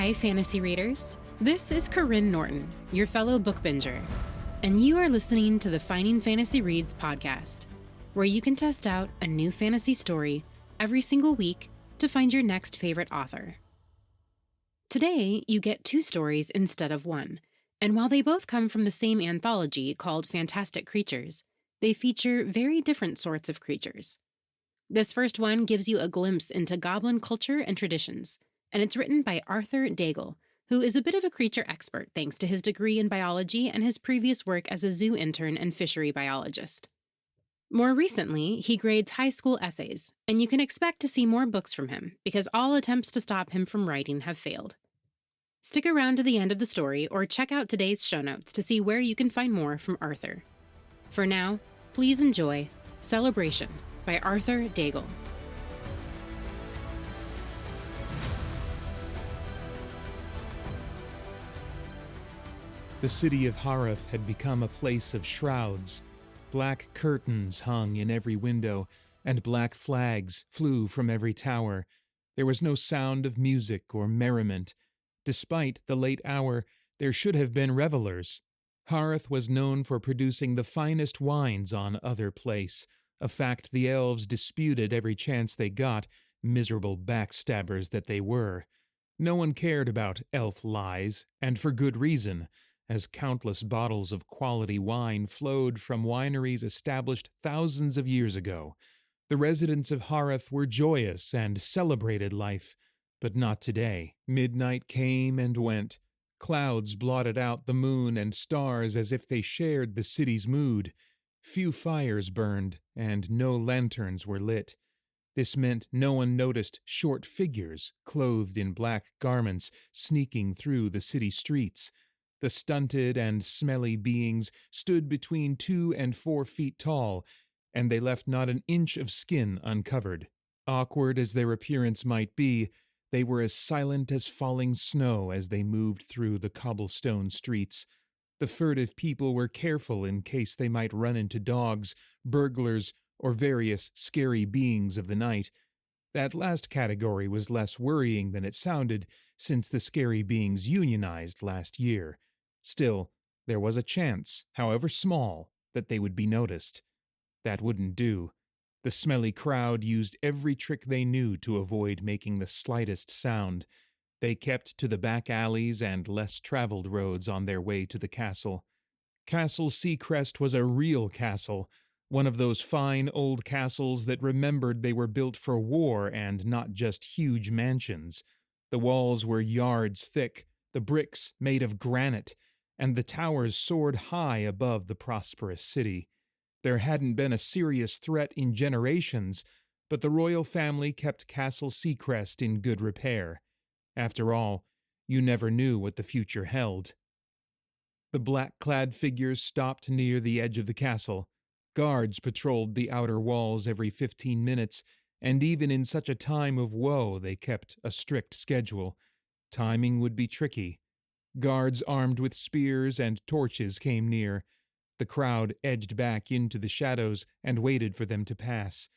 Hi, fantasy readers. This is Corinne Norton, your fellow book binger, and you are listening to the Finding Fantasy Reads podcast, where you can test out a new fantasy story every single week to find your next favorite author. Today, you get 2 stories instead of 1, and while they both come from the same anthology called Fantastic Creatures, they feature very different sorts of creatures. This first one gives you a glimpse into goblin culture and traditions, and it's written by Arthur Daigle, who is a bit of a creature expert thanks to his degree in biology and his previous work as a zoo intern and fishery biologist. More recently, he grades high school essays, and you can expect to see more books from him because all attempts to stop him from writing have failed. Stick around to the end of the story or check out today's show notes to see where you can find more from Arthur. For now, please enjoy Celebration by Arthur Daigle. The city of Harath had become a place of shrouds. Black curtains hung in every window, and black flags flew from every tower. There was no sound of music or merriment. Despite the late hour, there should have been revelers. Harath was known for producing the finest wines on Other Place, a fact the elves disputed every chance they got, miserable backstabbers that they were. No one cared about elf lies, and for good reason, as countless bottles of quality wine flowed from wineries established thousands of years ago. The residents of Harath were joyous and celebrated life, but not today. Midnight came and went. Clouds blotted out the moon and stars as if they shared the city's mood. Few fires burned, and no lanterns were lit. This meant no one noticed short figures, clothed in black garments, sneaking through the city streets. The stunted and smelly beings stood between 2 and 4 feet tall, and they left not an inch of skin uncovered. Awkward as their appearance might be, they were as silent as falling snow as they moved through the cobblestone streets. The furtive people were careful in case they might run into dogs, burglars, or various scary beings of the night. That last category was less worrying than it sounded, since the scary beings unionized last year. Still, there was a chance, however small, that they would be noticed. That wouldn't do. The smelly crowd used every trick they knew to avoid making the slightest sound. They kept to the back alleys and less traveled roads on their way to the castle. Castle Seacrest was a real castle, one of those fine old castles that remembered they were built for war and not just huge mansions. The walls were yards thick, the bricks made of granite, and the towers soared high above the prosperous city. There hadn't been a serious threat in generations, but the royal family kept Castle Seacrest in good repair. After all, you never knew what the future held. The black-clad figures stopped near the edge of the castle. Guards patrolled the outer walls every 15 minutes, and even in such a time of woe they kept a strict schedule. Timing would be tricky. Guards armed with spears and torches came near. The crowd edged back into the shadows and waited for them to pass.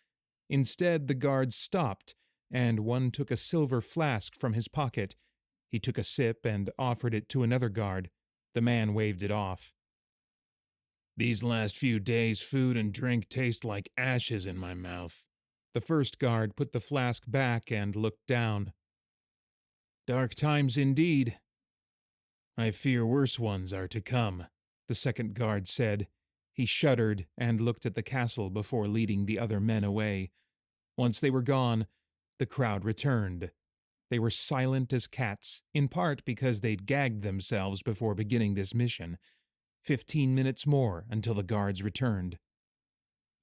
Instead, the guards stopped, and one took a silver flask from his pocket. He took a sip and offered it to another guard. The man waved it off. "These last few days' food and drink taste like ashes in my mouth." The first guard put the flask back and looked down. "Dark times indeed." "I fear worse ones are to come," the second guard said. He shuddered and looked at the castle before leading the other men away. Once they were gone, the crowd returned. They were silent as cats, in part because they'd gagged themselves before beginning this mission. 15 minutes more until the guards returned.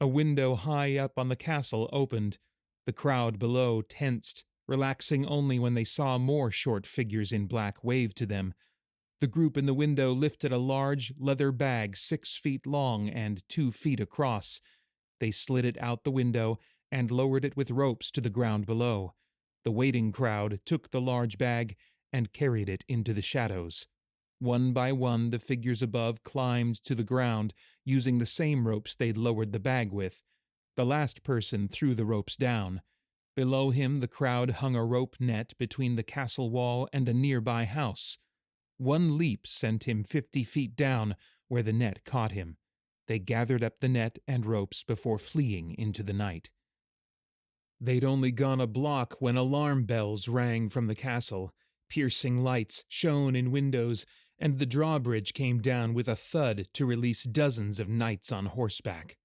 A window high up on the castle opened. The crowd below tensed, relaxing only when they saw more short figures in black wave to them. The group in the window lifted a large leather bag 6 feet long and 2 feet across. They slid it out the window and lowered it with ropes to the ground below. The waiting crowd took the large bag and carried it into the shadows. One by one, the figures above climbed to the ground, using the same ropes they'd lowered the bag with. The last person threw the ropes down. Below him, the crowd hung a rope net between the castle wall and a nearby house. One leap sent him 50 feet down, where the net caught him. They gathered up the net and ropes before fleeing into the night. They'd only gone a block when alarm bells rang from the castle. Piercing lights shone in windows, and the drawbridge came down with a thud to release dozens of knights on horseback.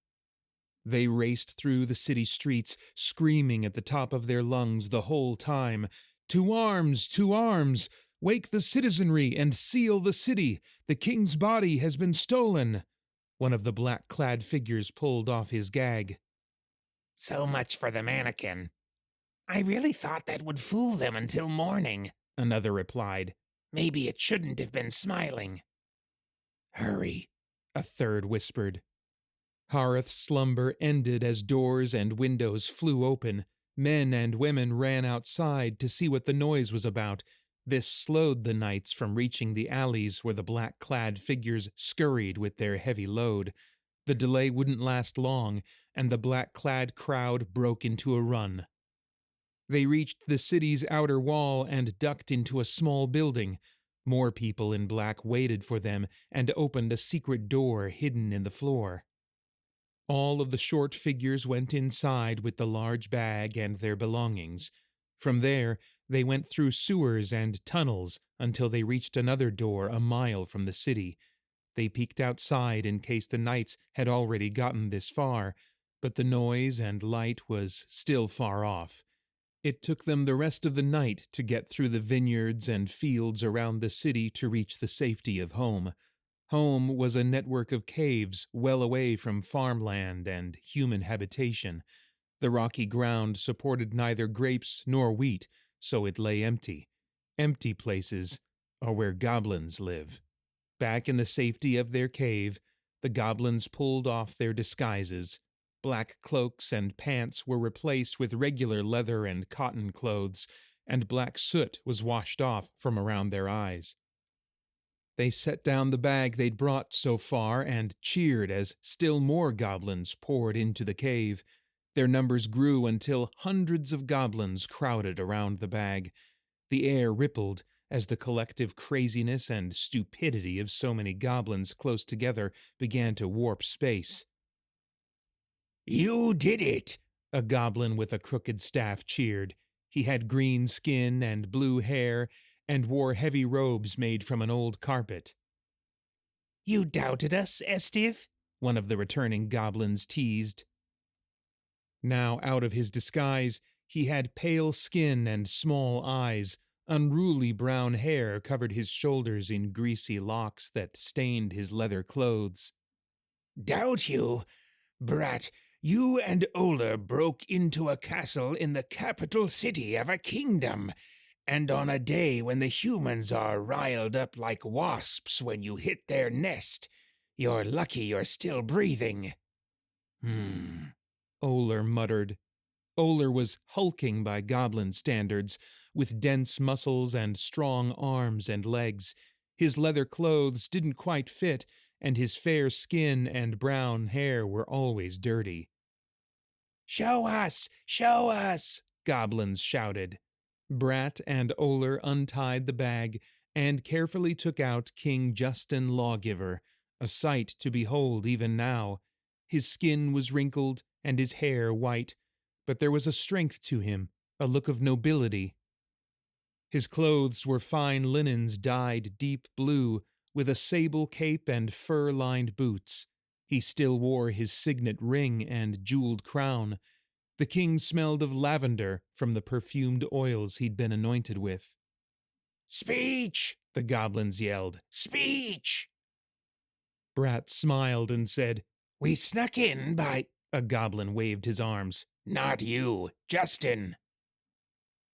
They raced through the city streets, screaming at the top of their lungs the whole time, "To arms! To arms! Wake the citizenry and seal the city! The king's body has been stolen!" One of the black-clad figures pulled off his gag. "So much for the mannequin. I really thought that would fool them until morning," another replied. "Maybe it shouldn't have been smiling." "Hurry," a third whispered. Hareth's slumber ended as doors and windows flew open. Men and women ran outside to see what the noise was about. This slowed the knights from reaching the alleys where the black-clad figures scurried with their heavy load. The delay wouldn't last long, and the black-clad crowd broke into a run. They reached the city's outer wall and ducked into a small building. More people in black waited for them and opened a secret door hidden in the floor. All of the short figures went inside with the large bag and their belongings. From there, they went through sewers and tunnels until they reached another door a mile from the city. They peeked outside in case the knights had already gotten this far, but the noise and light was still far off. It took them the rest of the night to get through the vineyards and fields around the city to reach the safety of home. Home was a network of caves well away from farmland and human habitation. The rocky ground supported neither grapes nor wheat, so it lay empty. Empty places are where goblins live. Back in the safety of their cave, the goblins pulled off their disguises. Black cloaks and pants were replaced with regular leather and cotton clothes, and black soot was washed off from around their eyes. They set down the bag they'd brought so far and cheered as still more goblins poured into the cave. Their numbers grew until hundreds of goblins crowded around the bag. The air rippled as the collective craziness and stupidity of so many goblins close together began to warp space. "You did it!" a goblin with a crooked staff cheered. He had green skin and blue hair, and wore heavy robes made from an old carpet. "You doubted us, Estiv?" one of the returning goblins teased. Now out of his disguise, he had pale skin and small eyes. Unruly brown hair covered his shoulders in greasy locks that stained his leather clothes. "Doubt you? Brat, you and Oler broke into a castle in the capital city of a kingdom, and on a day when the humans are riled up like wasps when you hit their nest, you're lucky you're still breathing." Oler muttered. Oler was hulking by goblin standards, with dense muscles and strong arms and legs. His leather clothes didn't quite fit, and his fair skin and brown hair were always dirty. "Show us! Show us!" goblins shouted. Brat and Oler untied the bag and carefully took out King Justin Lawgiver, a sight to behold even now. His skin was wrinkled and his hair white, but there was a strength to him, a look of nobility. His clothes were fine linens dyed deep blue, with a sable cape and fur-lined boots. He still wore his signet ring and jeweled crown. The king smelled of lavender from the perfumed oils he'd been anointed with. "Speech!" the goblins yelled. "Speech!" Brat smiled and said, "We snuck in by—" A goblin waved his arms. "Not you, Justin."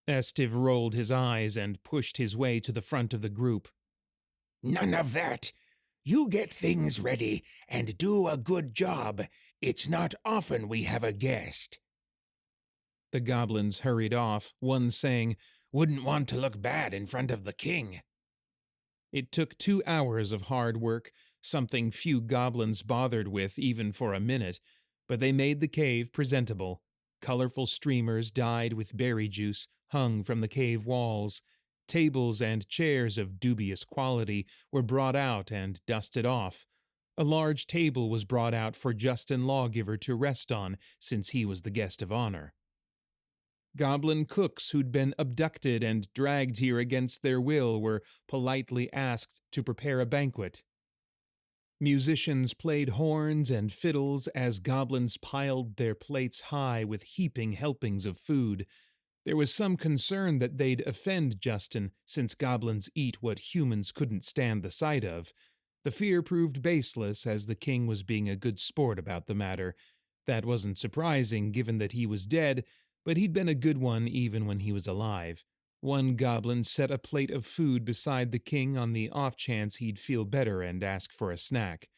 Estiv rolled his eyes and pushed his way to the front of the group. "None of that. You get things ready and do a good job. It's not often we have a guest." The goblins hurried off, one saying, "Wouldn't want to look bad in front of the king." It took 2 hours of hard work, something few goblins bothered with even for a minute, but they made the cave presentable. Colorful streamers dyed with berry juice hung from the cave walls. Tables and chairs of dubious quality were brought out and dusted off. A large table was brought out for Justin Lawgiver to rest on, since he was the guest of honor. Goblin cooks who'd been abducted and dragged here against their will were politely asked to prepare a banquet. Musicians played horns and fiddles as goblins piled their plates high with heaping helpings of food. There was some concern that they'd offend Justin, since goblins eat what humans couldn't stand the sight of. The fear proved baseless, as the king was being a good sport about the matter. That wasn't surprising, given that he was dead, but he'd been a good one even when he was alive. One goblin set a plate of food beside the king on the off chance he'd feel better and ask for a snack.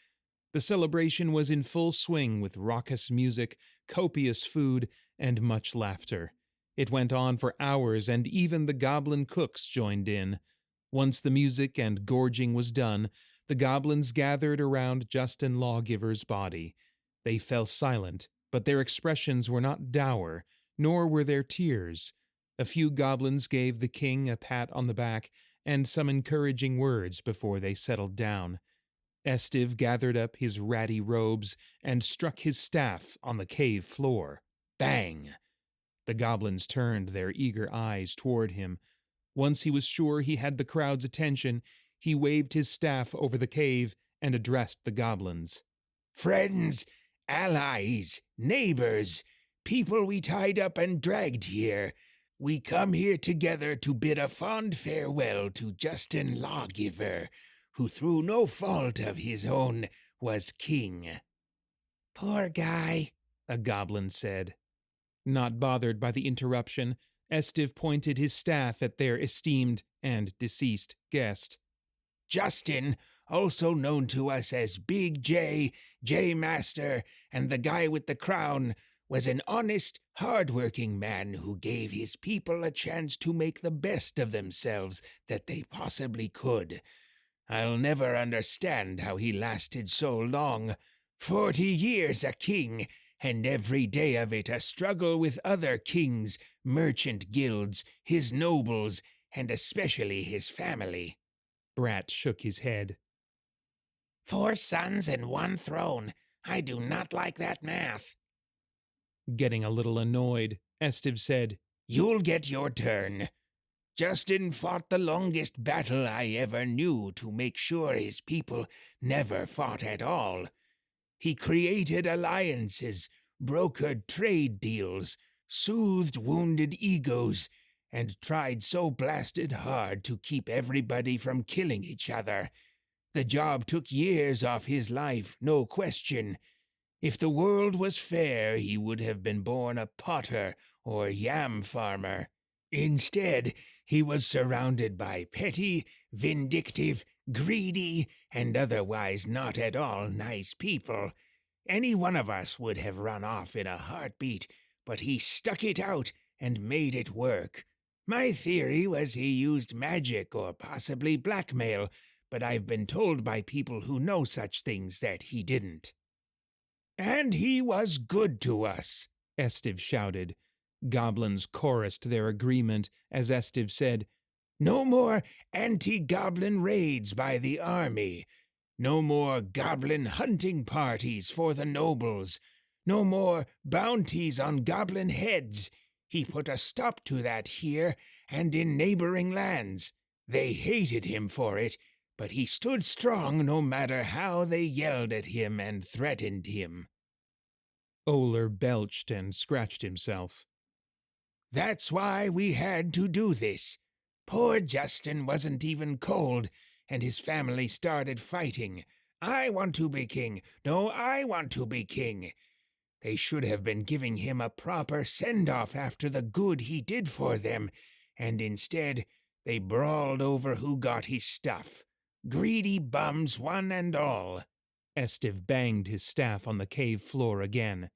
The celebration was in full swing with raucous music, copious food, and much laughter. It went on for hours, and even the goblin cooks joined in. Once the music and gorging was done, the goblins gathered around Justin Lawgiver's body. They fell silent, but their expressions were not dour, nor were there tears. A few goblins gave the king a pat on the back and some encouraging words before they settled down. Estiv gathered up his ratty robes and struck his staff on the cave floor. Bang! The goblins turned their eager eyes toward him. Once he was sure he had the crowd's attention, he waved his staff over the cave and addressed the goblins. Friends, allies, neighbors, people we tied up and dragged here, we come here together to bid a fond farewell to Justin Lawgiver, who through no fault of his own was king. Poor guy, a goblin said. Not bothered by the interruption, Estiv pointed his staff at their esteemed and deceased guest. Justin, also known to us as Big J, J-Master, and the guy with the crown, was an honest, hard-working man who gave his people a chance to make the best of themselves that they possibly could. I'll never understand how he lasted so long. 40 years a king, and every day of it a struggle with other kings, merchant guilds, his nobles, and especially his family. Brat shook his head. 4 sons and 1 throne. I do not like that math. Getting a little annoyed, Estiv said, You'll get your turn. Justin fought the longest battle I ever knew to make sure his people never fought at all. He created alliances, brokered trade deals, soothed wounded egos, and tried so blasted hard to keep everybody from killing each other. The job took years off his life, no question. If the world was fair, he would have been born a potter or yam farmer. Instead, he was surrounded by petty, vindictive, greedy, and otherwise not at all nice people. Any one of us would have run off in a heartbeat, but he stuck it out and made it work. My theory was he used magic or possibly blackmail, but I've been told by people who know such things that he didn't. And he was good to us, Estiv shouted. Goblins chorused their agreement as Estiv said, No more anti-goblin raids by the army. No more goblin hunting parties for the nobles. No more bounties on goblin heads. He put a stop to that here and in neighboring lands. They hated him for it, but he stood strong no matter how they yelled at him and threatened him. Oler belched and scratched himself. That's why we had to do this. Poor Justin wasn't even cold, and his family started fighting. I want to be king. No, I want to be king. They should have been giving him a proper send-off after the good he did for them, and instead they brawled over who got his stuff. Greedy bums, one and all. Estiv banged his staff on the cave floor again.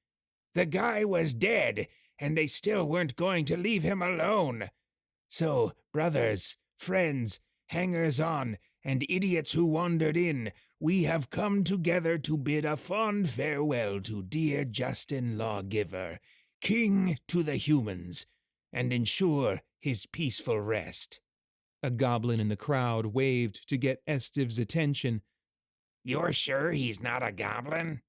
The guy was dead, and they still weren't going to leave him alone. So, brothers, friends, hangers-on, and idiots who wandered in, we have come together to bid a fond farewell to dear Justin Lawgiver. king to the humans, and ensure his peaceful rest. A goblin in the crowd waved to get Estiv's attention. You're sure he's not a goblin?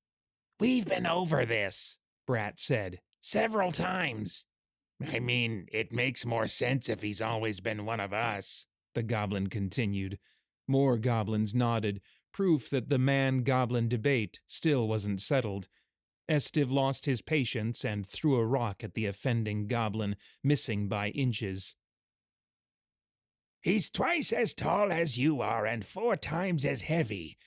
We've been over this, Brat said. several times. I mean, it makes more sense if he's always been one of us, the goblin continued. More goblins nodded, proof that the man-goblin debate still wasn't settled. Estiv lost his patience and threw a rock at the offending goblin, missing by inches. He's twice as tall as you are and 4 times as heavy.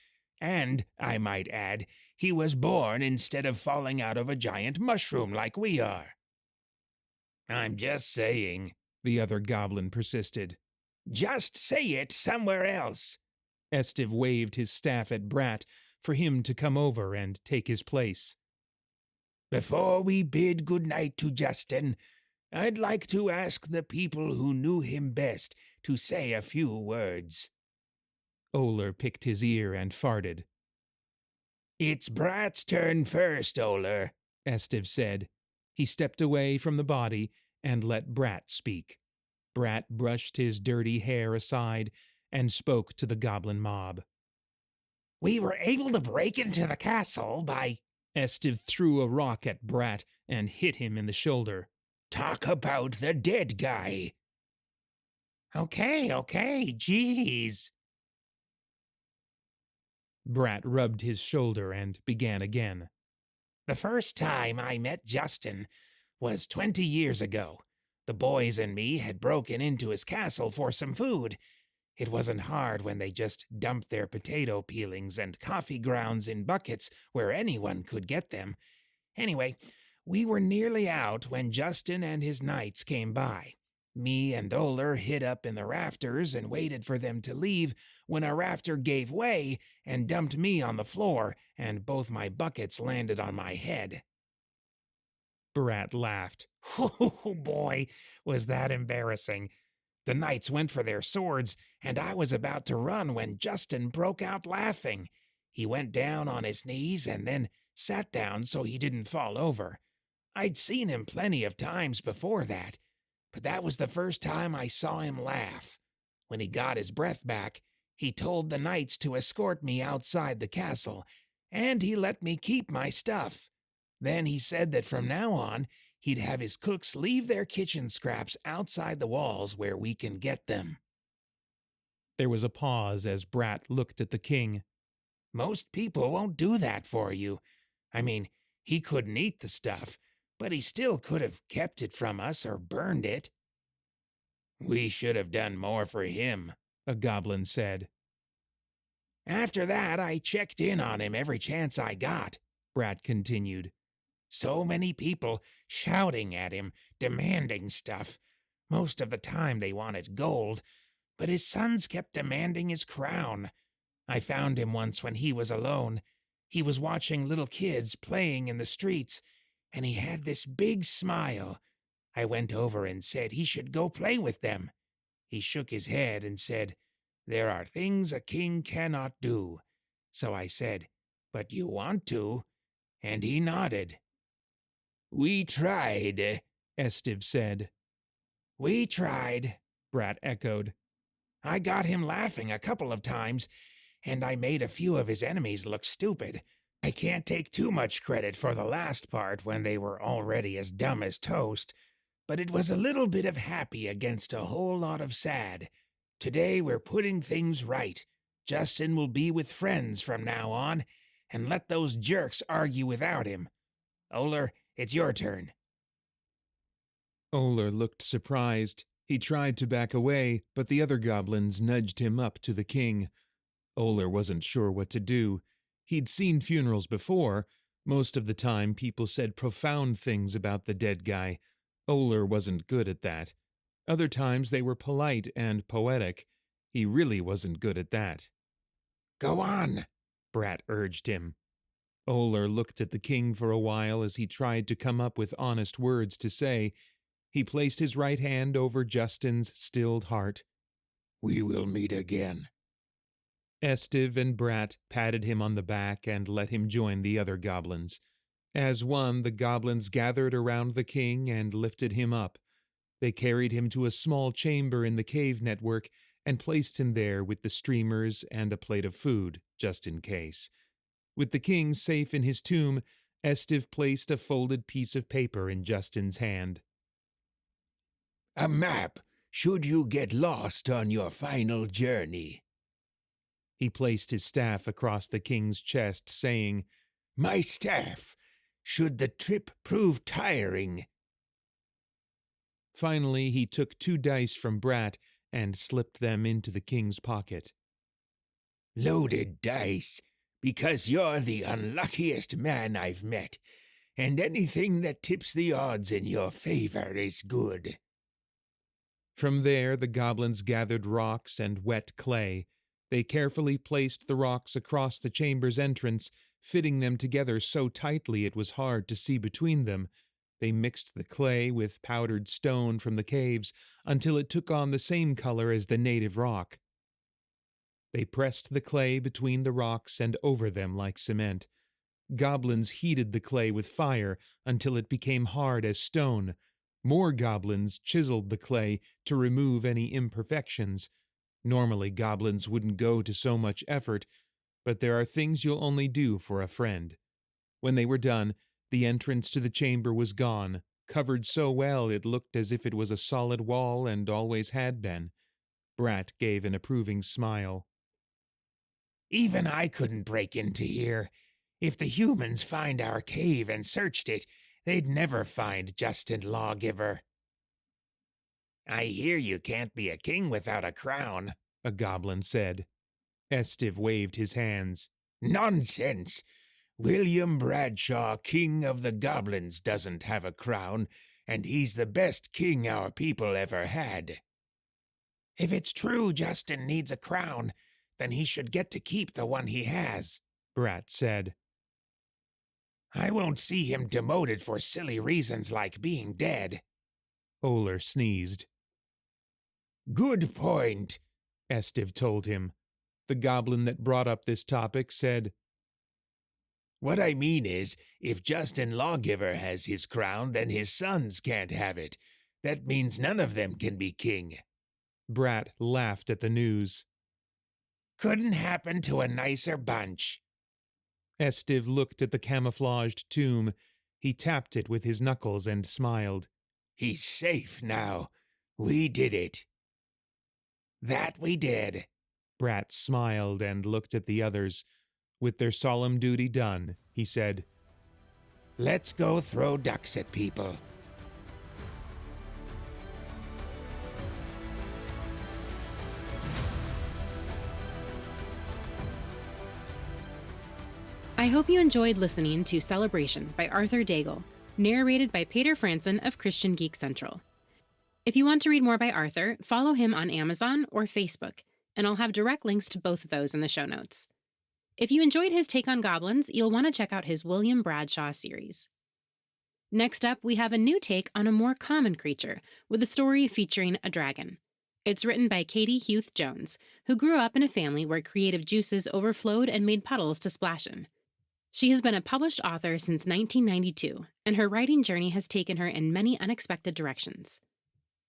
And, I might add, he was born instead of falling out of a giant mushroom like we are. I'm just saying, the other goblin persisted. Just say it somewhere else. Estiv waved his staff at Brat for him to come over and take his place. Before we bid good night to Justin, I'd like to ask the people who knew him best to say a few words. Oler picked his ear and farted. It's Brat's turn first, Oler, Estiv said. He stepped away from the body and let Brat speak. Brat brushed his dirty hair aside and spoke to the goblin mob. We were able to break into the castle by... Estiv threw a rock at Brat and hit him in the shoulder. Talk about the dead guy. Okay, jeez. Brat rubbed his shoulder and began again. The first time I met Justin was 20 years ago. The boys and me had broken into his castle for some food. It wasn't hard when they just dumped their potato peelings and coffee grounds in buckets where anyone could get them. Anyway, we were nearly out when Justin and his knights came by. Me and Oler hid up in the rafters and waited for them to leave when a rafter gave way and dumped me on the floor, and both my buckets landed on my head. Brat laughed. Oh boy, was that embarrassing. The knights went for their swords, and I was about to run when Justin broke out laughing. He went down on his knees and then sat down so he didn't fall over. I'd seen him plenty of times before that, but that was the first time I saw him laugh. When he got his breath back, he told the knights to escort me outside the castle, and he let me keep my stuff. Then he said that from now on, he'd have his cooks leave their kitchen scraps outside the walls where we can get them. There was a pause as Brat looked at the king. Most people won't do that for you. I mean, he couldn't eat the stuff, but he still could have kept it from us or burned it. We should have done more for him, a goblin said. After that, I checked in on him every chance I got, Brat continued. So many people shouting at him, demanding stuff. Most of the time they wanted gold, but his sons kept demanding his crown. I found him once when he was alone. He was watching little kids playing in the streets, and he had this big smile. I went over and said he should go play with them. He shook his head and said, "There are things a king cannot do." So I said, "But you want to?" And he nodded. We tried, Estiv said. We tried, Brat echoed. I got him laughing a couple of times, and I made a few of his enemies look stupid. I can't take too much credit for the last part when they were already as dumb as toast, but it was a little bit of happy against a whole lot of sad. Today we're putting things right. Justin will be with friends from now on, and let those jerks argue without him. Oler, it's your turn. Oler looked surprised. He tried to back away, but the other goblins nudged him up to the king. Oler wasn't sure what to do. He'd seen funerals before. Most of the time, people said profound things about the dead guy. Oler wasn't good at that. Other times, they were polite and poetic. He really wasn't good at that. Go on, Brat urged him. Oler looked at the king for a while as he tried to come up with honest words to say. He placed his right hand over Justin's stilled heart. We will meet again. Estiv and Brat patted him on the back and let him join the other goblins. As one, the goblins gathered around the king and lifted him up. They carried him to a small chamber in the cave network and placed him there with the streamers and a plate of food, just in case. With the king safe in his tomb, Estiv placed a folded piece of paper in Justin's hand. A map, should you get lost on your final journey. He placed his staff across the king's chest, saying, My staff, should the trip prove tiring. Finally, he took 2 dice from Brat and slipped them into the king's pocket. Loaded dice, because you're the unluckiest man I've met, and anything that tips the odds in your favor is good. From there, the goblins gathered rocks and wet clay. They carefully placed the rocks across the chamber's entrance, fitting them together so tightly it was hard to see between them. They mixed the clay with powdered stone from the caves until it took on the same color as the native rock. They pressed the clay between the rocks and over them like cement. Goblins heated the clay with fire until it became hard as stone. More goblins chiseled the clay to remove any imperfections. Normally, goblins wouldn't go to so much effort, but there are things you'll only do for a friend. When they were done, the entrance to the chamber was gone, covered so well it looked as if it was a solid wall and always had been. Brat gave an approving smile. Even I couldn't break into here. If the humans find our cave and searched it, they'd never find Justin Lawgiver. I hear you can't be a king without a crown, a goblin said. Estiv waved his hands. Nonsense! William Bradshaw, king of the goblins, doesn't have a crown, and he's the best king our people ever had. If it's true Justin needs a crown, then he should get to keep the one he has, Brat said. I won't see him demoted for silly reasons like being dead. Oler sneezed. Good point, Estiv told him. The goblin that brought up this topic said, What I mean is, if Justin Lawgiver has his crown, then his sons can't have it. That means none of them can be king. Brat laughed at the news. Couldn't happen to a nicer bunch. Estiv looked at the camouflaged tomb. He tapped it with his knuckles and smiled. He's safe now. We did it. That we did. Brat smiled and looked at the others. With their solemn duty done, he said, Let's go throw ducks at people. I hope you enjoyed listening to Celebration by Arthur Daigle, narrated by Paeter Frandsen of Christian Geek Central. If you want to read more by Arthur, follow him on Amazon or Facebook, and I'll have direct links to both of those in the show notes. If you enjoyed his take on goblins, you'll want to check out his William Bradshaw series. Next up, we have a new take on a more common creature, with a story featuring a dragon. It's written by Katy Huth Jones, who grew up in a family where creative juices overflowed and made puddles to splash in. She has been a published author since 1992, and her writing journey has taken her in many unexpected directions.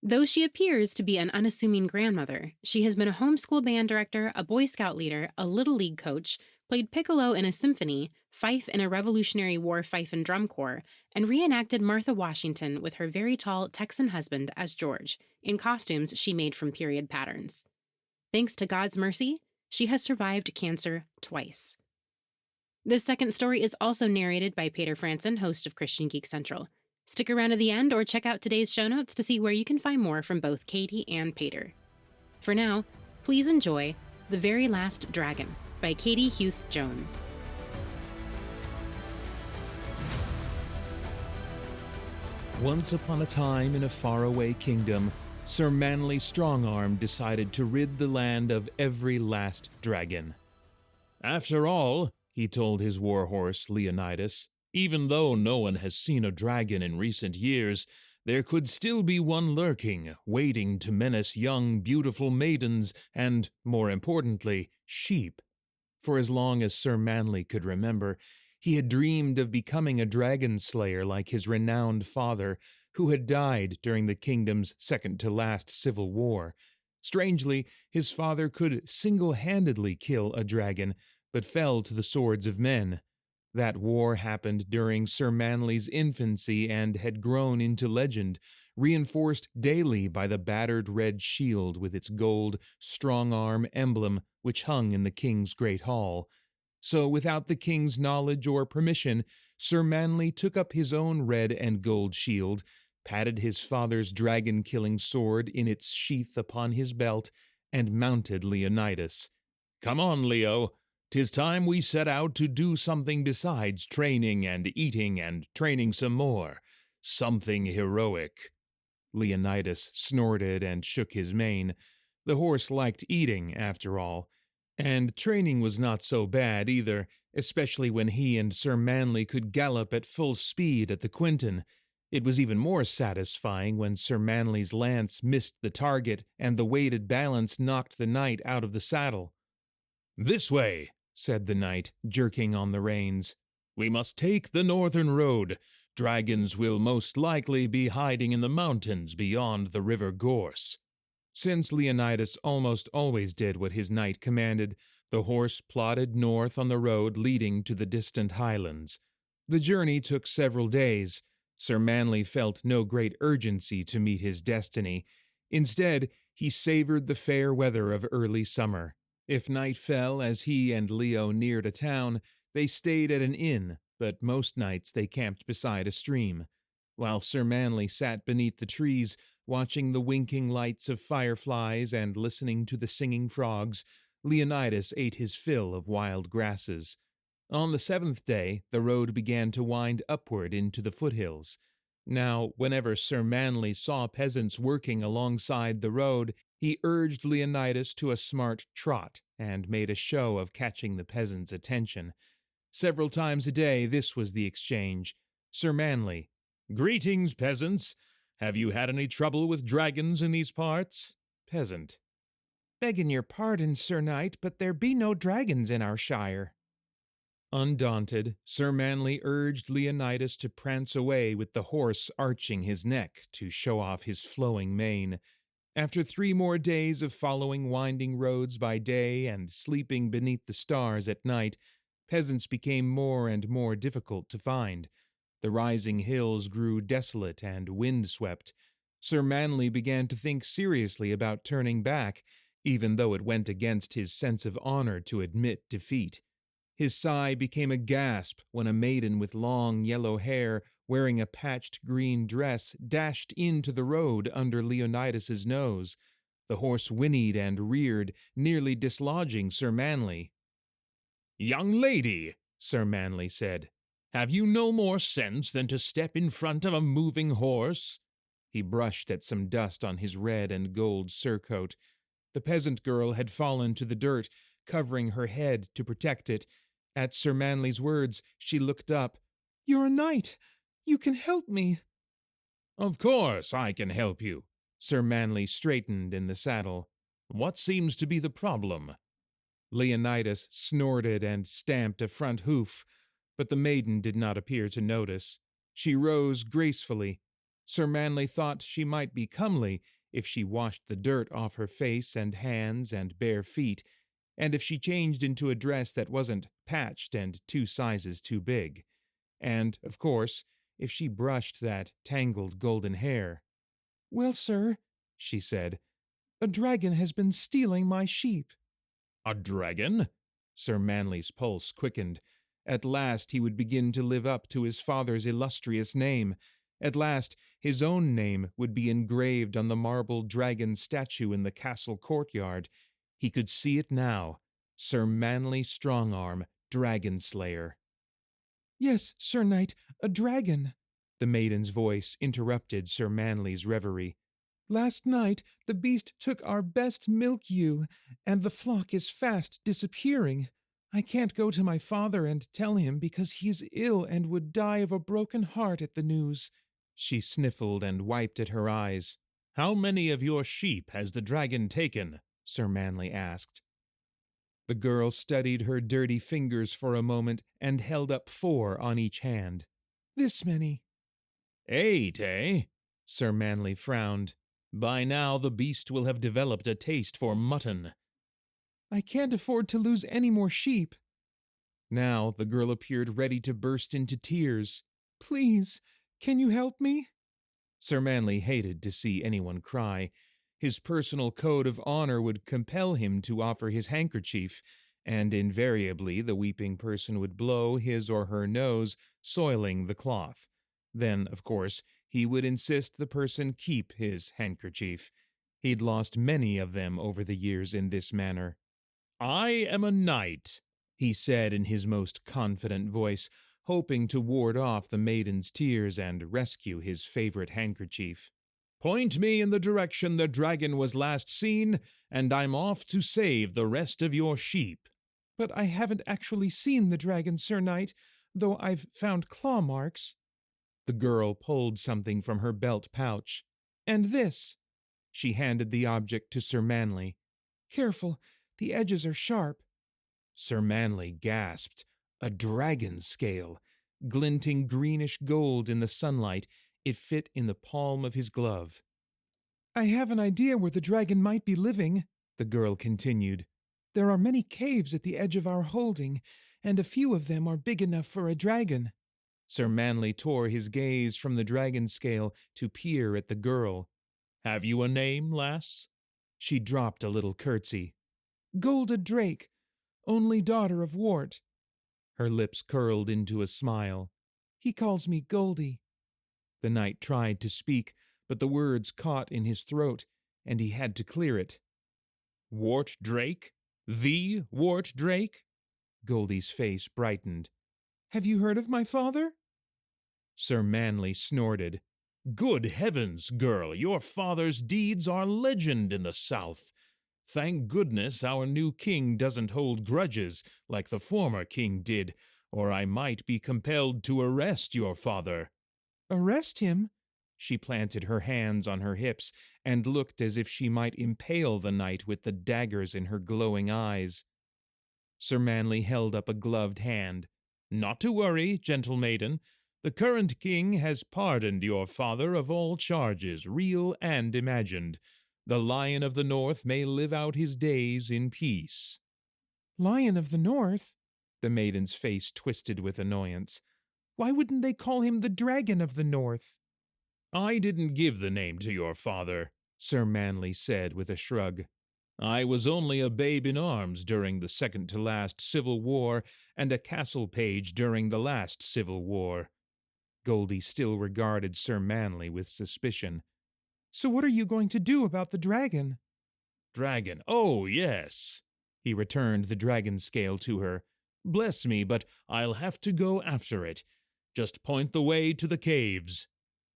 Though she appears to be an unassuming grandmother, she has been a homeschool band director, a Boy Scout leader, a Little League coach, played piccolo in a symphony, fife in a Revolutionary War fife and drum corps, and reenacted Martha Washington with her very tall Texan husband as George, in costumes she made from period patterns. Thanks to God's mercy, she has survived cancer twice. This second story is also narrated by Paeter Frandsen, host of Christian Geek Central. Stick around to the end or check out today's show notes to see where you can find more from both Katy and Paeter. For now, please enjoy The Very Last Dragon by Katy Huth Jones. Once upon a time in a faraway kingdom, Sir Manly Strongarm decided to rid the land of every last dragon. After all, he told his warhorse Leonidas, even though no one has seen a dragon in recent years, there could still be one lurking, waiting to menace young, beautiful maidens and, more importantly, sheep. For as long as Sir Manly could remember, He had dreamed of becoming a dragon slayer like his renowned father, who had died during the kingdom's second-to-last civil war. Strangely, his father could single-handedly kill a dragon, but fell to the swords of men. That war happened during Sir Manly's infancy and had grown into legend, reinforced daily by the battered red shield with its gold strong-arm emblem which hung in the king's great hall. So, without the king's knowledge or permission, Sir Manly took up his own red and gold shield, patted his father's dragon-killing sword in its sheath upon his belt, and mounted Leonidas. "Come on, Leo. 'Tis time we set out to do something besides training and eating and training some more. Something heroic." Leonidas snorted and shook his mane. The horse liked eating, after all. And training was not so bad either, especially when he and Sir Manly could gallop at full speed at the Quinton. It was even more satisfying when Sir Manly's lance missed the target and the weighted balance knocked the knight out of the saddle. "This way," said the knight, jerking on the reins. "We must take the northern road. Dragons will most likely be hiding in the mountains beyond the river Gorse." Since Leonidas almost always did what his knight commanded, the horse plodded north on the road leading to the distant highlands. The journey took several days. Sir Manly felt no great urgency to meet his destiny. Instead, he savored the fair weather of early summer. If night fell as he and Leo neared a town, they stayed at an inn, but most nights they camped beside a stream. While Sir Manly sat beneath the trees, watching the winking lights of fireflies and listening to the singing frogs, Leonidas ate his fill of wild grasses. On the 7th day, the road began to wind upward into the foothills. Now, whenever Sir Manly saw peasants working alongside the road, he urged Leonidas to a smart trot and made a show of catching the peasants' attention. Several times a day this was the exchange. Sir Manly: "Greetings, peasants. Have you had any trouble with dragons in these parts?" Peasant: "Begging your pardon, Sir Knight, but there be no dragons in our shire." Undaunted, Sir Manly urged Leonidas to prance away with the horse arching his neck to show off his flowing mane. After 3 more days of following winding roads by day and sleeping beneath the stars at night, peasants became more and more difficult to find. The rising hills grew desolate and wind-swept. Sir Manly began to think seriously about turning back, even though it went against his sense of honor to admit defeat. His sigh became a gasp when a maiden with long yellow hair, wearing a patched green dress, dashed into the road under Leonidas's nose. The horse whinnied and reared, nearly dislodging Sir Manly. "Young lady," Sir Manly said, "have you no more sense than to step in front of a moving horse?" He brushed at some dust on his red and gold surcoat. The peasant girl had fallen to the dirt, covering her head to protect it. At Sir Manly's words, she looked up. "You're a knight! You can help me!" "Of course I can help you." Sir Manly straightened in the saddle. "What seems to be the problem?" Leonidas snorted and stamped a front hoof, but the maiden did not appear to notice. She rose gracefully. Sir Manly thought she might be comely if she washed the dirt off her face and hands and bare feet, and if she changed into a dress that wasn't patched and 2 sizes too big. And, of course, if she brushed that tangled golden hair. "Well, sir," she said, "a dragon has been stealing my sheep." "A dragon?" Sir Manly's pulse quickened. At last he would begin to live up to his father's illustrious name. At last his own name would be engraved on the marble dragon statue in the castle courtyard. He could see it now. Sir Manly Strongarm, Dragon Slayer. "Yes, Sir Knight, a dragon," the maiden's voice interrupted Sir Manly's reverie. "Last night the beast took our best milk ewe, and the flock is fast disappearing. I can't go to my father and tell him because he is ill and would die of a broken heart at the news." She sniffled and wiped at her eyes. "How many of your sheep has the dragon taken?" Sir Manly asked. The girl studied her dirty fingers for a moment and held up 4 on each hand. "This many." "8, eh?" Sir Manley frowned. "By now the beast will have developed a taste for mutton." "I can't afford to lose any more sheep." Now the girl appeared ready to burst into tears. "Please, can you help me?" Sir Manley hated to see anyone cry. His personal code of honor would compel him to offer his handkerchief, and invariably the weeping person would blow his or her nose, soiling the cloth. Then, of course, he would insist the person keep his handkerchief. He'd lost many of them over the years in this manner. "I am a knight," he said in his most confident voice, hoping to ward off the maiden's tears and rescue his favorite handkerchief. "Point me in the direction the dragon was last seen, and I'm off to save the rest of your sheep." "But I haven't actually seen the dragon, Sir Knight, though I've found claw marks." The girl pulled something from her belt pouch. "And this." She handed the object to Sir Manley. "Careful, the edges are sharp." Sir Manley gasped. A dragon scale, glinting greenish gold in the sunlight, it fit in the palm of his glove. "I have an idea where the dragon might be living," the girl continued. "There are many caves at the edge of our holding, and a few of them are big enough for a dragon." Sir Manley tore his gaze from the dragon scale to peer at the girl. "Have you a name, lass?" She dropped a little curtsy. "Golda Drake, only daughter of Wart." Her lips curled into a smile. "He calls me Goldie." The knight tried to speak, but the words caught in his throat, and he had to clear it. "Wart Drake? The Wart Drake?" Goldie's face brightened. "Have you heard of my father?" Sir Manley snorted. "Good heavens, girl, your father's deeds are legend in the South. Thank goodness our new king doesn't hold grudges like the former king did, or I might be compelled to arrest your father." "Arrest him?" She planted her hands on her hips and looked as if she might impale the knight with the daggers in her glowing eyes. Sir Manley held up a gloved hand. "Not to worry, gentle maiden. The current king has pardoned your father of all charges, real and imagined. The Lion of the North may live out his days in peace." "Lion of the North?" The maiden's face twisted with annoyance. "Why wouldn't they call him the Dragon of the North?" "I didn't give the name to your father," Sir Manley said with a shrug. "I was only a babe in arms during the second-to-last Civil War and a castle page during the last Civil War." Goldie still regarded Sir Manley with suspicion. "So what are you going to do about the dragon?" "Dragon? Oh, yes." He returned the dragon scale to her. "Bless me, but I'll have to go after it. Just point the way to the caves."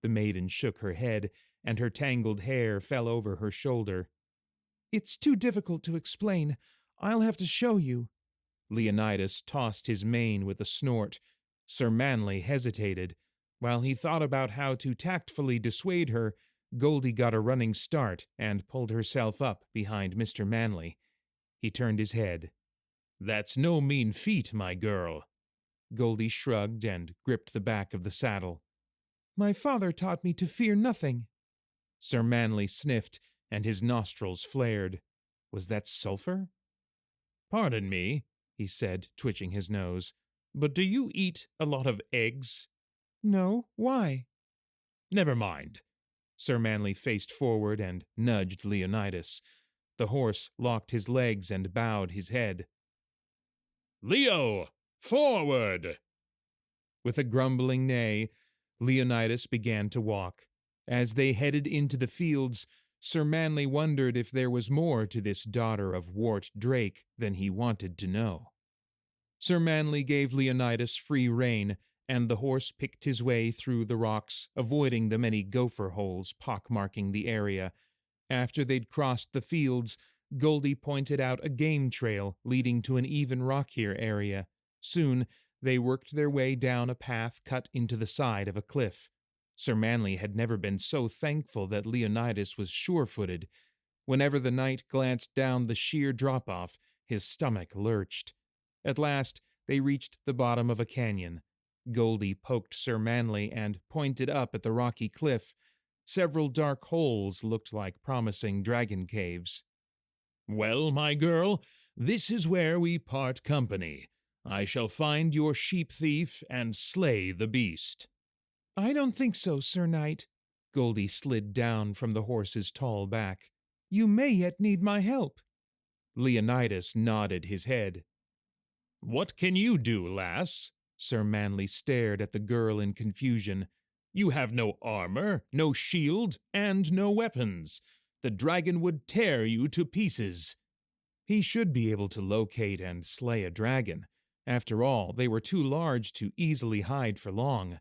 The maiden shook her head, and her tangled hair fell over her shoulder. "It's too difficult to explain. I'll have to show you." Leonidas tossed his mane with a snort. Sir Manley hesitated. While he thought about how to tactfully dissuade her, Goldie got a running start and pulled herself up behind Mr. Manley. He turned his head. "That's no mean feat, my girl." Goldie shrugged and gripped the back of the saddle. "My father taught me to fear nothing." Sir Manley sniffed, and his nostrils flared. Was that sulphur? "Pardon me," he said, twitching his nose, "but do you eat a lot of eggs?" "No, why?" "Never mind." Sir Manley faced forward and nudged Leonidas. The horse locked his legs and bowed his head. "Leo, forward!" With a grumbling neigh, Leonidas began to walk. As they headed into the fields, Sir Manley wondered if there was more to this daughter of Wart Drake than he wanted to know. Sir Manley gave Leonidas free rein, and the horse picked his way through the rocks, avoiding the many gopher holes pockmarking the area. After they'd crossed the fields, Goldie pointed out a game trail leading to an even rockier area. Soon, they worked their way down a path cut into the side of a cliff. Sir Manley had never been so thankful that Leonidas was sure-footed. Whenever the knight glanced down the sheer drop-off, His stomach lurched. At last, they reached the bottom of a canyon. Goldie poked Sir Manly and pointed up at the rocky cliff. Several dark holes looked like promising dragon caves. "Well, my girl, this is where we part company. I shall find your sheep thief and slay the beast." "I don't think so, Sir Knight." Goldie slid down from the horse's tall back. "You may yet need my help." Leonidas nodded his head. "What can you do, lass?" Sir Manly stared at the girl in confusion. "You have no armor, no shield, and no weapons. The dragon would tear you to pieces." He should be able to locate and slay a dragon. After all, they were too large to easily hide for long.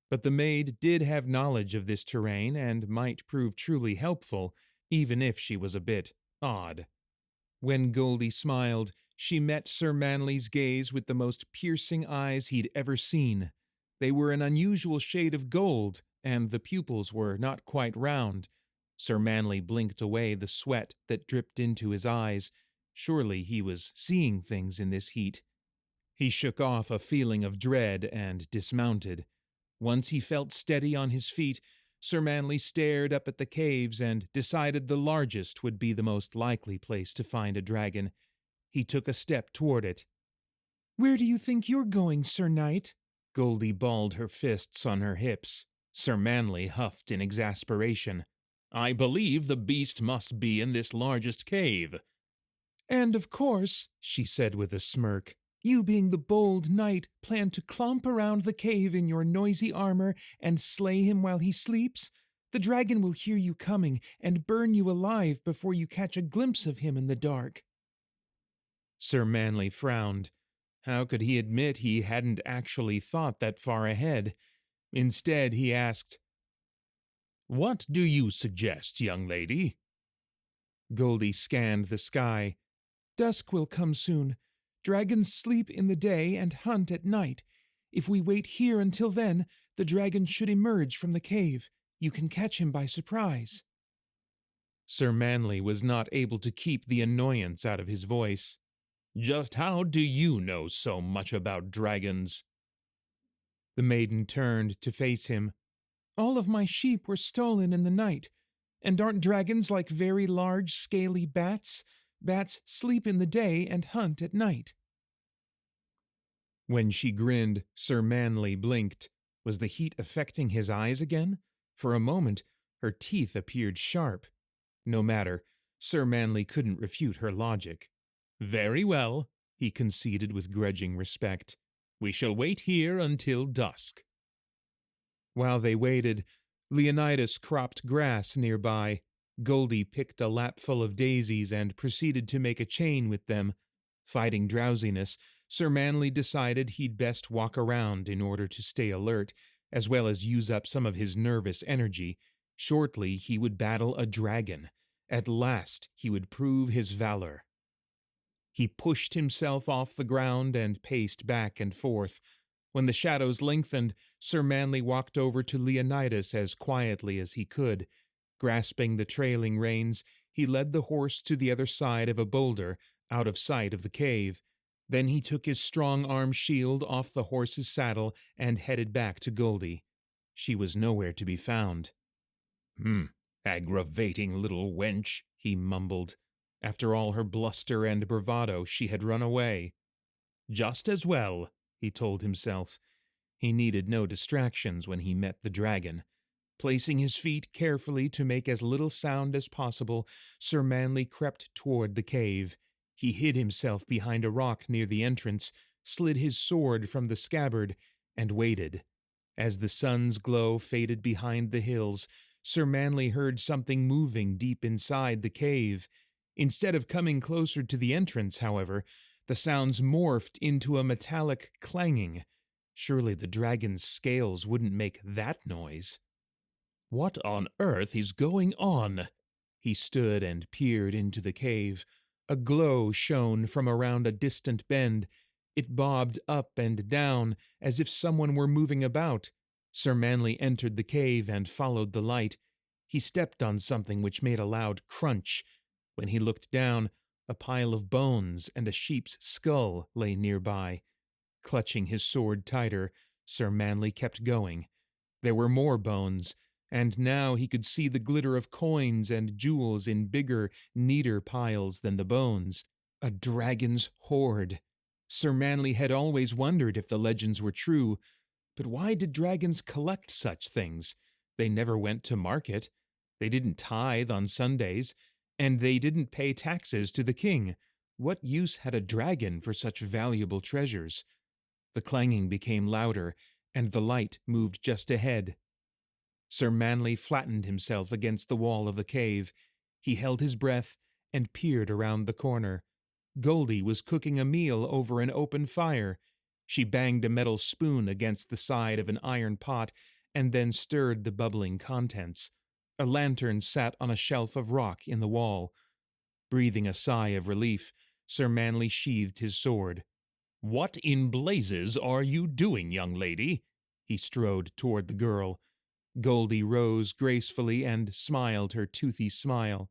But the maid did have knowledge of this terrain and might prove truly helpful, even if she was a bit odd. When Goldie smiled, she met Sir Manly's gaze with the most piercing eyes he'd ever seen. They were an unusual shade of gold, and the pupils were not quite round. Sir Manly blinked away the sweat that dripped into his eyes. Surely he was seeing things in this heat. He shook off a feeling of dread and dismounted. Once he felt steady on his feet, Sir Manly stared up at the caves and decided the largest would be the most likely place to find a dragon. He took a step toward it. "Where do you think you're going, Sir Knight?" Goldie balled her fists on her hips. Sir Manly huffed in exasperation. "I believe the beast must be in this largest cave." "And of course," she said with a smirk, "you being the bold knight plan to clomp around the cave in your noisy armor and slay him while he sleeps? The dragon will hear you coming and burn you alive before you catch a glimpse of him in the dark." Sir Manly frowned. How could he admit he hadn't actually thought that far ahead? Instead, he asked, "What do you suggest, young lady?" Goldie scanned the sky. "Dusk will come soon. Dragons sleep in the day and hunt at night. If we wait here until then, the dragon should emerge from the cave. You can catch him by surprise." Sir Manly was not able to keep the annoyance out of his voice. "Just how do you know so much about dragons?" The maiden turned to face him. "All of my sheep were stolen in the night. And aren't dragons like very large, scaly bats? Bats sleep in the day and hunt at night." When she grinned, Sir Manly blinked. Was the heat affecting his eyes again? For a moment, her teeth appeared sharp. No matter, Sir Manly couldn't refute her logic. "Very well," he conceded with grudging respect. "We shall wait here until dusk." While they waited, Leonidas cropped grass nearby. Goldie picked a lapful of daisies and proceeded to make a chain with them. Fighting drowsiness, Sir Manly decided he'd best walk around in order to stay alert, as well as use up some of his nervous energy. Shortly, he would battle a dragon. At last, he would prove his valor. He pushed himself off the ground and paced back and forth. When the shadows lengthened, Sir Manly walked over to Leonidas as quietly as he could. Grasping the trailing reins, he led the horse to the other side of a boulder, out of sight of the cave. Then he took his strong-arm shield off the horse's saddle and headed back to Goldie. She was nowhere to be found. Aggravating little wench," he mumbled. After all her bluster and bravado, she had run away. Just as well, he told himself. He needed no distractions when he met the dragon. Placing his feet carefully to make as little sound as possible, Sir Manly crept toward the cave. He hid himself behind a rock near the entrance, slid his sword from the scabbard, and waited. As the sun's glow faded behind the hills, Sir Manly heard something moving deep inside the cave. Instead of coming closer to the entrance, however, the sounds morphed into a metallic clanging. Surely the dragon's scales wouldn't make that noise. "What on earth is going on?" He stood and peered into the cave. A glow shone from around a distant bend. It bobbed up and down, as if someone were moving about. Sir Manly entered the cave and followed the light. He stepped on something which made a loud crunch. When he looked down, A pile of bones and a sheep's skull lay nearby. Clutching his sword tighter, Sir Manley kept going. There were more bones, and now he could see the glitter of coins and jewels in bigger, neater piles than the bones. A dragon's hoard. Sir Manley had always wondered if the legends were true, but why did dragons collect such things? They never went to market. They didn't tithe on Sundays, and they didn't pay taxes to the king. What use had a dragon for such valuable treasures? The clanging became louder, and the light moved just ahead. Sir Manley flattened himself against the wall of the cave. He held his breath and peered around the corner. Goldie was cooking a meal over an open fire. She banged a metal spoon against the side of an iron pot and then stirred the bubbling contents. A lantern sat on a shelf of rock in the wall. Breathing a sigh of relief, Sir Manley sheathed his sword. "What in blazes are you doing, young lady?" He strode toward the girl. Goldie rose gracefully and smiled her toothy smile.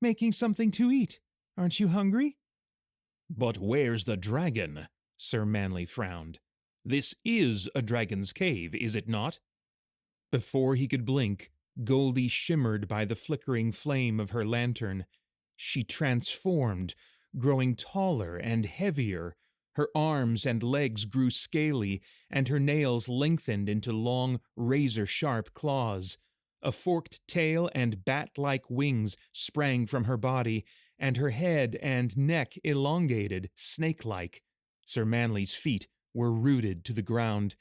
"Making something to eat. Aren't you hungry?" "But where's the dragon?" Sir Manley frowned. "This is a dragon's cave, is it not?" Before he could blink, Goldie shimmered by the flickering flame of her lantern. She transformed, growing taller and heavier. Her arms and legs grew scaly, and her nails lengthened into long, razor-sharp claws. A forked tail and bat-like wings sprang from her body, and her head and neck elongated, snake-like. Sir Manley's feet were rooted to the ground.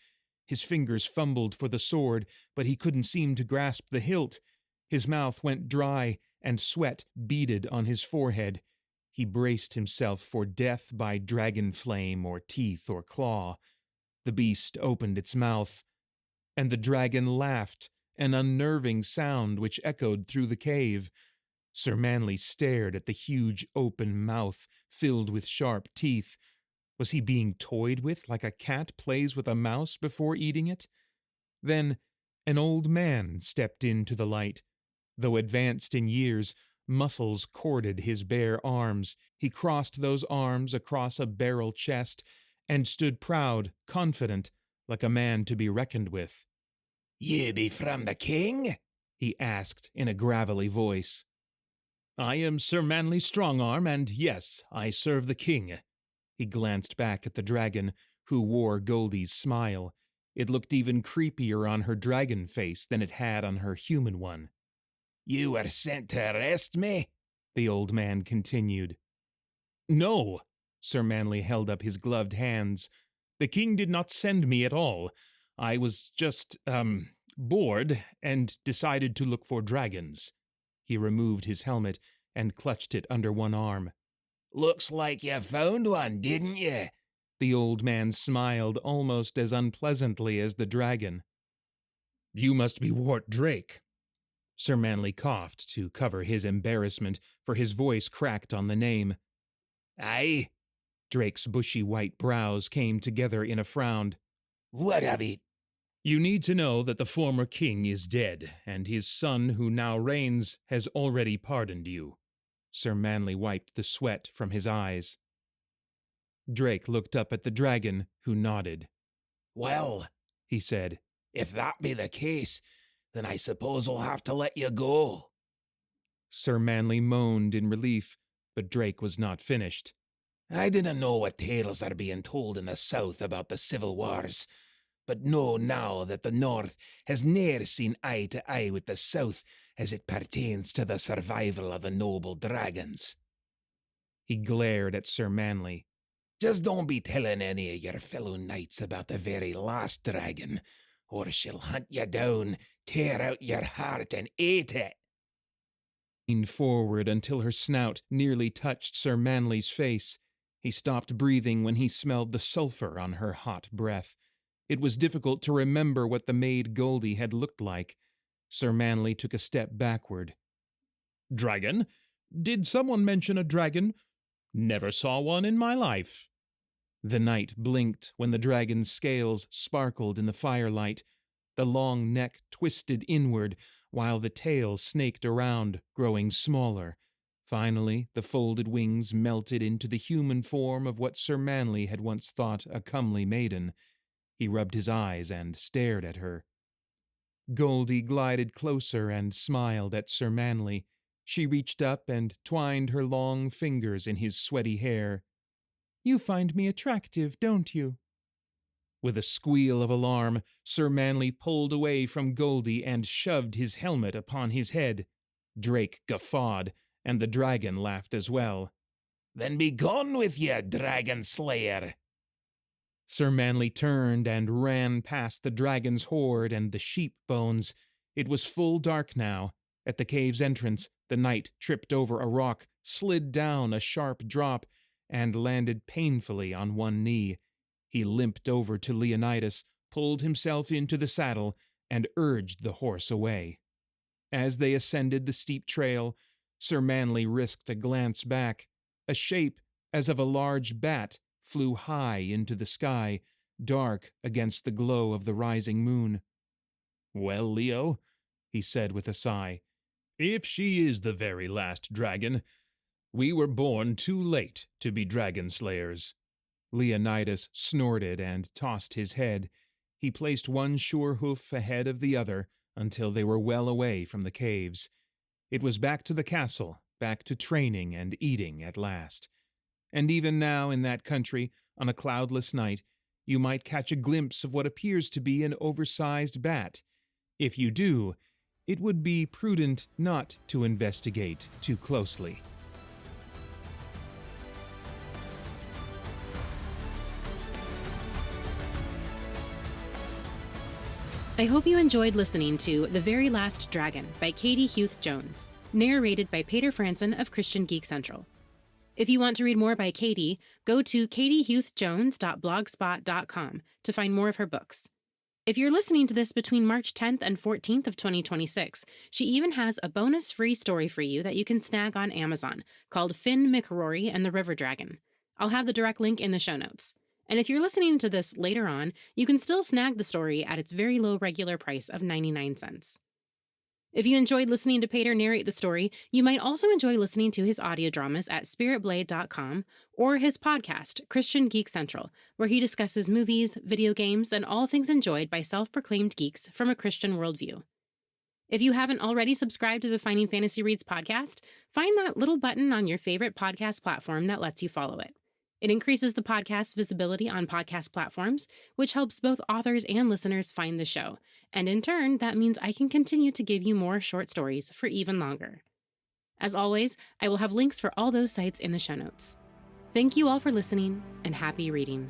His fingers fumbled for the sword, but he couldn't seem to grasp the hilt. His mouth went dry, and sweat beaded on his forehead. He braced himself for death by dragon flame or teeth or claw. The beast opened its mouth, and the dragon laughed, an unnerving sound which echoed through the cave. Sir Manley stared at the huge open mouth filled with sharp teeth. Was he being toyed with like a cat plays with a mouse before eating it? Then an old man stepped into the light. Though advanced in years, muscles corded his bare arms. He crossed those arms across a barrel chest and stood proud, confident, like a man to be reckoned with. "You be from the king?" he asked in a gravelly voice. "I am Sir Manley Strongarm, and yes, I serve the king." He glanced back at the dragon, who wore Goldie's smile. It looked even creepier on her dragon face than it had on her human one. "You were sent to arrest me?" the old man continued. "No," Sir Manley held up his gloved hands. "The king did not send me at all. I was just, bored and decided to look for dragons." He removed his helmet and clutched it under one arm. "Looks like you found one, didn't you?" The old man smiled almost as unpleasantly as the dragon. "You must be Wart Drake." Sir Manley coughed to cover his embarrassment, for his voice cracked on the name. "Aye." Drake's bushy white brows came together in a frown. "What of it?" "You need to know that the former king is dead, and his son who now reigns has already pardoned you." Sir Manley wiped the sweat from his eyes. Drake looked up at the dragon, who nodded. "Well," he said, "if that be the case, then I suppose we'll have to let you go." Sir Manley moaned in relief, but Drake was not finished. "I dinna know what tales are being told in the south about the civil wars, but know now that the north has ne'er seen eye to eye with the south as it pertains to the survival of the noble dragons." He glared at Sir Manley. "Just don't be telling any of your fellow knights about the very last dragon, or she'll hunt you down, tear out your heart, and eat it." Leaned forward until her snout nearly touched Sir Manley's face. He stopped breathing when he smelled the sulphur on her hot breath. It was difficult to remember what the maid Goldie had looked like. Sir Manley took a step backward. "Dragon? Did someone mention a dragon? Never saw one in my life." The night blinked when the dragon's scales sparkled in the firelight. The long neck twisted inward, while the tail snaked around, growing smaller. Finally, the folded wings melted into the human form of what Sir Manly had once thought a comely maiden. He rubbed his eyes and stared at her. Goldie glided closer and smiled at Sir Manly. She reached up and twined her long fingers in his sweaty hair. "You find me attractive, don't you?" With a squeal of alarm, Sir Manly pulled away from Goldie and shoved his helmet upon his head. Drake guffawed, and the dragon laughed as well. "Then be gone with ye, dragon slayer!" Sir Manly turned and ran past the dragon's hoard and the sheep bones. It was full dark now. At the cave's entrance, the knight tripped over a rock, slid down a sharp drop, and landed painfully on one knee. He limped over to Leonidas, pulled himself into the saddle, and urged the horse away. As they ascended the steep trail, Sir Manly risked a glance back. A shape, as of a large bat, flew high into the sky, dark against the glow of the rising moon. "Well, Leo," he said with a sigh, "if she is the very last dragon, we were born too late to be dragon slayers." Leonidas snorted and tossed his head. He placed one sure hoof ahead of the other until they were well away from the caves. It was back to the castle, back to training and eating at last. And even now in that country, on a cloudless night, you might catch a glimpse of what appears to be an oversized bat. If you do, it would be prudent not to investigate too closely. I hope you enjoyed listening to The Very Last Dragon by Katy Huth Jones, narrated by Paeter Frandsen of Christian Geek Central. If you want to read more by Katy, go to katyhuthjones.blogspot.com to find more of her books. If you're listening to this between March 10th and 14th of 2026, she even has a bonus free story for you that you can snag on Amazon called Finn McRory and the River Dragon. I'll have the direct link in the show notes. And if you're listening to this later on, you can still snag the story at its very low regular price of 99 cents. If you enjoyed listening to Paeter narrate the story, you might also enjoy listening to his audio dramas at spiritblade.com or his podcast, Christian Geek Central, where he discusses movies, video games, and all things enjoyed by self-proclaimed geeks from a Christian worldview. If you haven't already subscribed to the Finding Fantasy Reads podcast, find that little button on your favorite podcast platform that lets you follow it. It increases the podcast's visibility on podcast platforms, which helps both authors and listeners find the show. And in turn, that means I can continue to give you more short stories for even longer. As always, I will have links for all those sites in the show notes. Thank you all for listening, and happy reading.